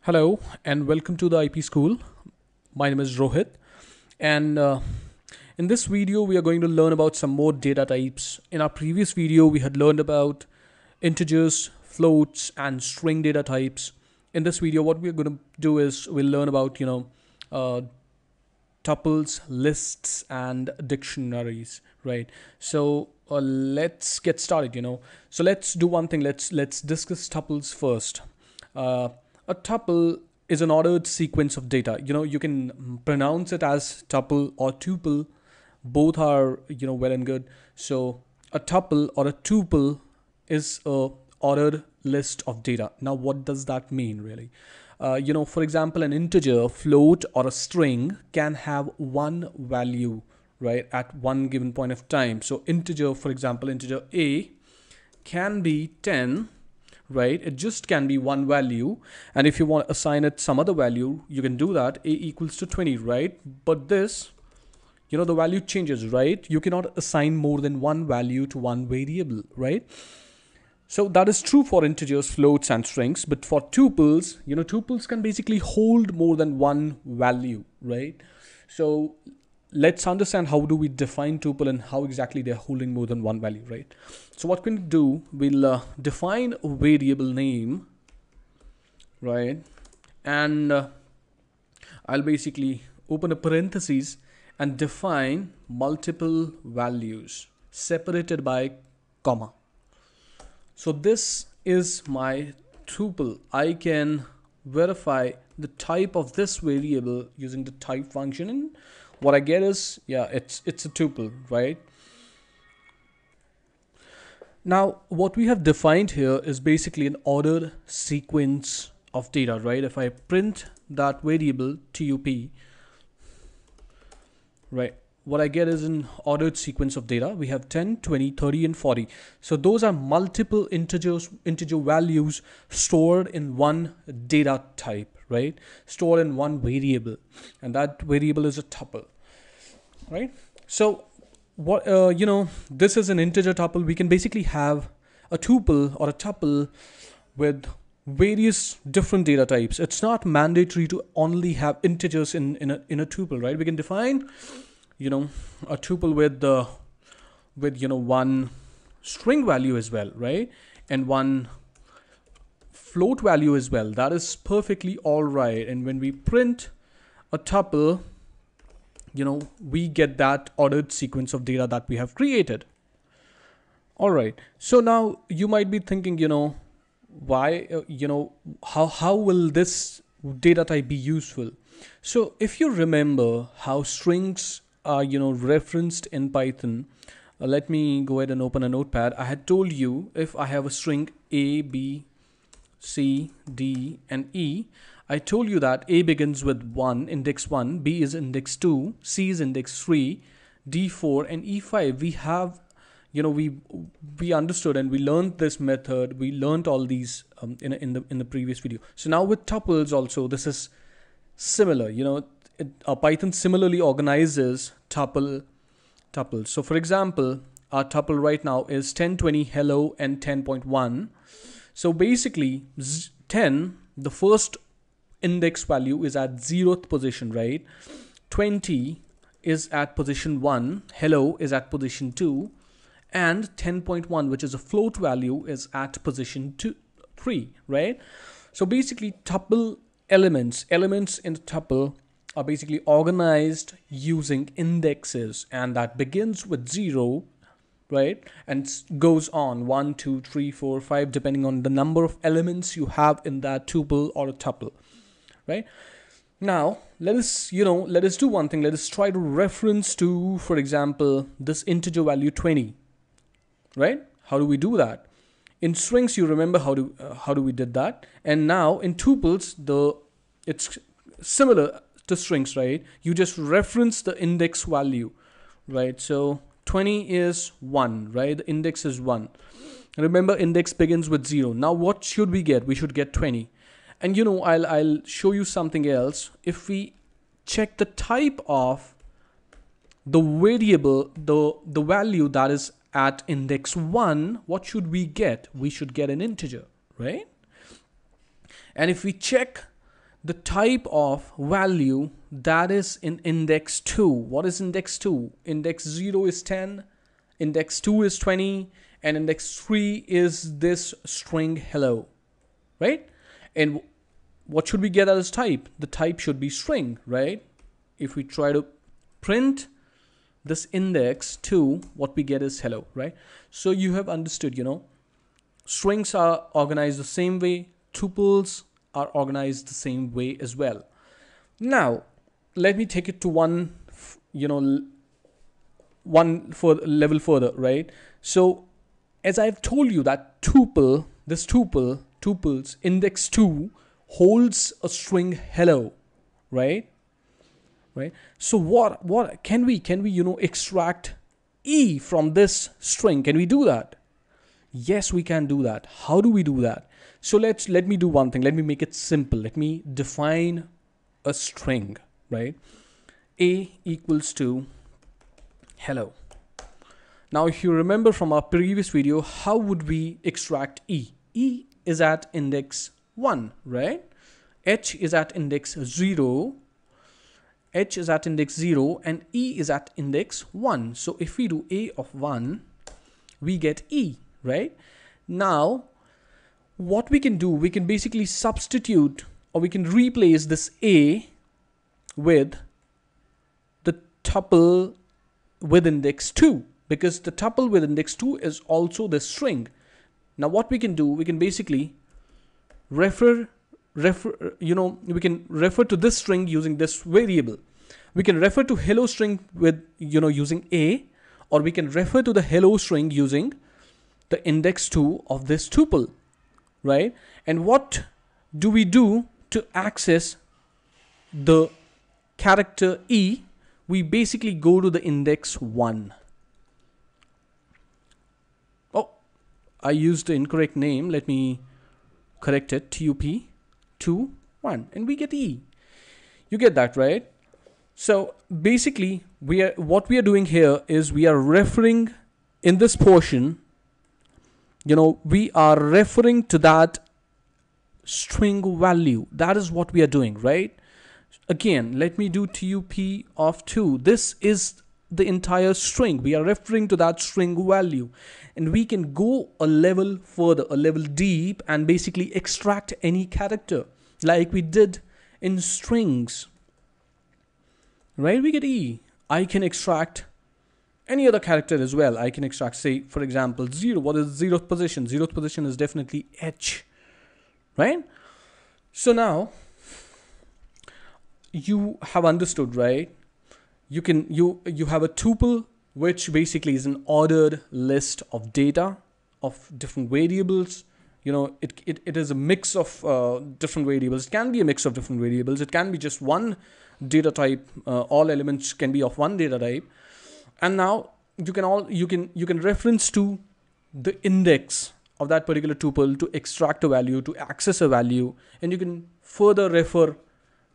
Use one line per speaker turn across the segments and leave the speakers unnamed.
Hello and welcome to the IP school. My name is Rohit, and in this video we are going to learn about some more data types. In our previous video we had learned about integers, floats and string data types. In this video what we're going to do is we'll learn about uh, tuples, lists and dictionaries, right? So let's get started. So let's do one thing. Let's discuss tuples first. uh, a tuple is an ordered sequence of data. You can pronounce it as tuple or tuple. Both are well and good. So a tuple or a tuple is a ordered list of data. Now what does that mean really? For example, an integer, float or a string can have one value, right, at one given point of time. So integer, for example, integer a can be 10, right? It just can be one value, and if you want to assign it some other value, you can do that. A equals to 20, right? But this, the value changes, right? You cannot assign more than one value to one variable, right? So that is true for integers, floats and strings. But for tuples, tuples can basically hold more than one value, right? So let's understand how do we define tuple and how exactly they're holding more than one value, right? So what we can do, we'll define a variable name, right? And I'll basically open a parentheses and define multiple values separated by comma. So this is my tuple. I can verify the type of this variable using the type function, and what I get is, yeah, it's a tuple, right? Now what we have defined here is basically an ordered sequence of data, right? If I print that variable tup, right, what I get is an ordered sequence of data. We have 10, 20, 30 and 40. So those are multiple integer values stored in one data type, right? Stored in one variable, and that variable is a tuple, right? So what this is an integer tuple. We can basically have a tuple or a tuple with various different data types. It's not mandatory to only have integers in a tuple, right? We can define a tuple with one string value as well, right? And one float value as well. That is perfectly all right. And when we print a tuple, we get that ordered sequence of data that we have created. All right. So now you might be thinking, why, how will this data type be useful? So if you remember how strings are, referenced in Python, let me go ahead and open a notepad. I had told you if I have a string A, B, C, D and E, I told you that A begins with 1, index 1, B is index 2, C is index 3, D4 and E5. We have, we understood and we learned this method. We learned all these in the previous video. So now with tuples also, this is similar. Python similarly organizes tuples. So for example, our tuple right now is 10, 20, hello and 10.1. So basically 10, the first index value is at 0th position, right? 20 is at position 1, hello is at position 2, and 10.1, which is a float value, is at position 3, right? So basically tuple elements in the tuple are basically organized using indexes, and that begins with 0, right, and goes on 1, 2, 3, 4, 5, depending on the number of elements you have in that tuple or a tuple, right? Now let us do one thing. Let us try to reference to, for example, this integer value 20, right? How do we do that? In strings, you remember how do we did that, and now in tuples, it's similar to strings, right? You just reference the index value, right? So 20 is 1, right? The index is 1. Remember, index begins with 0. Now what should we get? We should get 20. And I'll show you something else. If we check the type of the variable, the value that is at index 1, what should we get? We should get an integer, right? And if we check the type of value that is in index 2. What is index 2? Index 0 is 10, index 2 is 20, and index 3 is this string hello, right? And what should we get as type? The type should be string, right? If we try to print this index 2, what we get is hello, right? So you have understood, strings are organized the same way, tuples are organized the same way as well. Now, let me take it to one level further, right? So, as I've told you that tuples, index 2 holds a string hello, right? Right. So what can we extract E from this string? Can we do that? Yes, we can do that. How do we do that? So let me do one thing. Let me make it simple. Let me define a string, right? A equals to hello. Now, if you remember from our previous video, how would we extract E? E is at index 1, right? H is at index 0. H is at index 0 and E is at index 1. So if we do A of 1, we get E, right? Now, what we can do, we can basically substitute, or we can replace this A with the tuple with index 2, because the tuple with index 2 is also the string. Now what we can do, we can basically refer to this string using this variable. We can refer to hello string with using A, or we can refer to the hello string using the index 2 of this tuple, right? And what do we do to access the character E? We basically go to the index 1. Oh, I used the incorrect name. Let me correct it. Tup 2 1, and we get E. You get that, right? So basically what we are doing here is we are referring in this portion, we are referring to that string value. That is what we are doing, right? Again, let me do tup of 2. This is the entire string. We are referring to that string value, and we can go a level further, a level deep, and basically extract any character like we did in strings, right? We get E. I can extract any other character as well. I can extract, say, for example, 0. What is 0th position? 0th position is definitely H, right? So now you have understood, right? You have a tuple, which basically is an ordered list of data of different variables. It is a mix of different variables. It can be a mix of different variables. It can be just one data type. All elements can be of one data type. And now you can reference to the index of that particular tuple to extract a value, to access a value, and you can further refer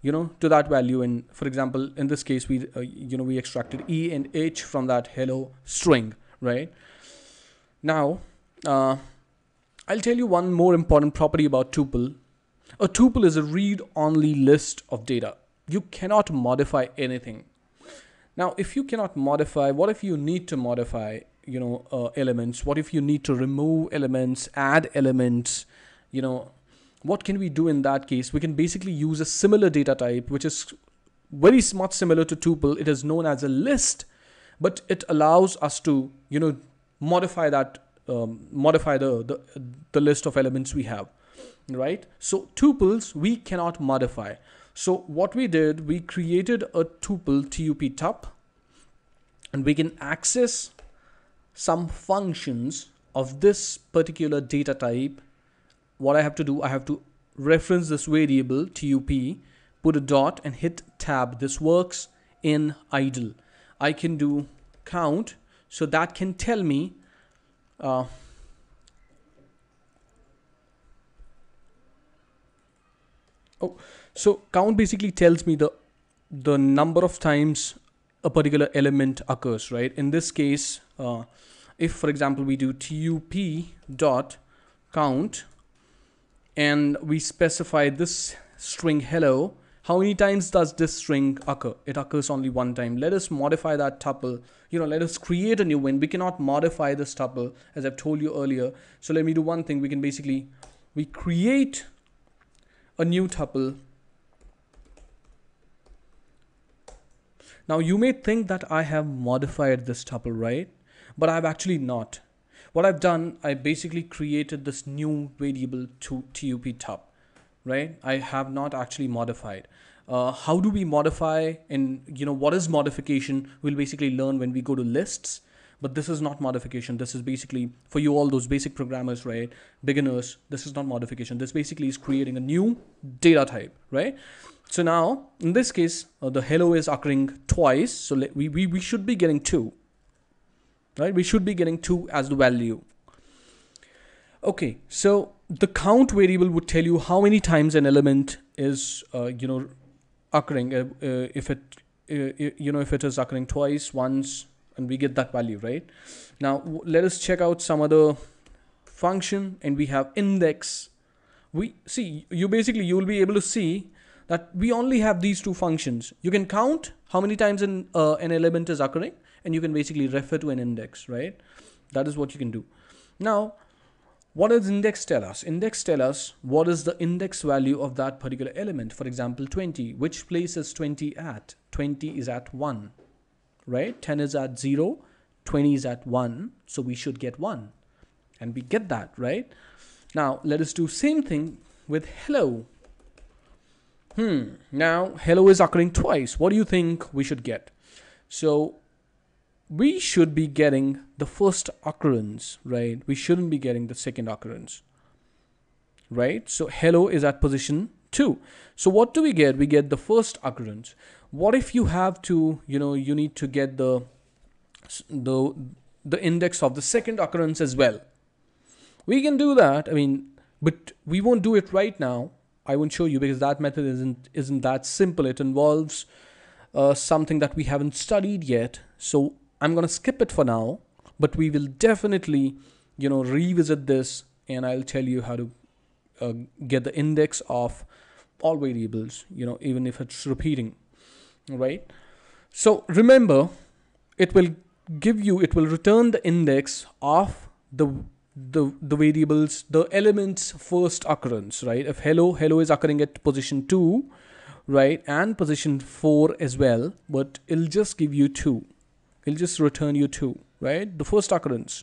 to that value. And for example, in this case, we extracted E and H from that hello string, right? Now I'll tell you one more important property about tuple. A tuple is a read-only list of data. You cannot modify anything. Now, if you cannot modify, what if you need to modify, elements? What if you need to remove elements, add elements? What can we do in that case? We can basically use a similar data type, which is very much similar to tuple. It is known as a list, but it allows us to, modify that, modify the list of elements we have, right? So tuples we cannot modify. So what we did, we created a tuple tup, and we can access some functions of this particular data type. What I have to do, I have to reference this variable tup, put a dot and hit tab. This works in idle. I can do count, so that can tell me so count basically tells me the number of times a particular element occurs, right? In this case, if for example we do tup dot count and we specify this string hello, how many times does this string occur? It occurs only one time. Let us modify that tuple. Let us create a new one. We cannot modify this tuple, as I've told you earlier. So let me do one thing. We create a new tuple. Now you may think that I have modified this tuple, right? But I've actually not. What I've done, I basically created this new variable to tup, right? I have not actually modified. How do we modify, and what is modification? We'll basically learn when we go to lists. But this is not modification. This is basically for you, all those basic programmers, right? Beginners, this is not modification. This basically is creating a new data type, right? So now, in this case, the hello is occurring twice. So we should be getting 2, right? We should be getting 2 as the value. Okay, so the count variable would tell you how many times an element is, occurring. If it is occurring twice, once, and we get that value, right? Now let us check out some other function, and we have index. You'll be able to see that we only have these 2 functions. You can count how many times an element is occurring, and you can basically refer to an index, right? That is what you can do. Now, what does index tell us? Index tell us what is the index value of that particular element. For example, 20. Which place is 20 at? 20 is at 1, right? 10 is at 0. 20 is at 1. So we should get 1. And we get that, right? Now, let us do same thing with hello. Now, hello is occurring twice. What do you think we should get? So we should be getting the first occurrence, right? We shouldn't be getting the second occurrence, right? So hello is at position 2. So what do we get? We get the first occurrence. What if you have to, you need to get the index of the second occurrence as well? We can do that. But we won't do it right now. I won't show you because that method isn't that simple. It involves something that we haven't studied yet. So I'm going to skip it for now, but we will definitely, revisit this, and I'll tell you how to get the index of all variables, even if it's repeating, right? So remember, it will return the index of the variables, the element's first occurrence, right? If hello is occurring at position 2, right, and position 4 as well, but it'll just give you 2. It'll just return you 2, right? The first occurrence.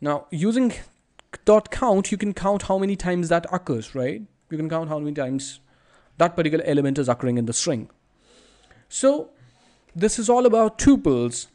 Now, using .count, you can count how many times that occurs, right? You can count how many times that particular element is occurring in the string. So this is all about tuples.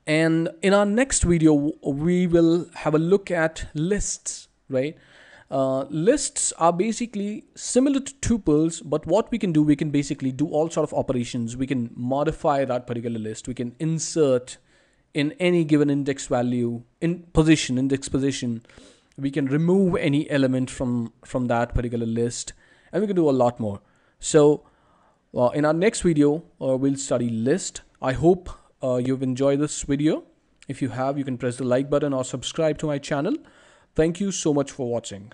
And in our next video, we will have a look at lists, right? Lists are basically similar to tuples, but what we can do, we can basically do all sort of operations. We can modify that particular list. We can insert in any given index value, index position. We can remove any element from that particular list, and we can do a lot more. So in our next video, we'll study list. I hope you've enjoyed this video. If you have, you can press the like button or subscribe to my channel. Thank you so much for watching.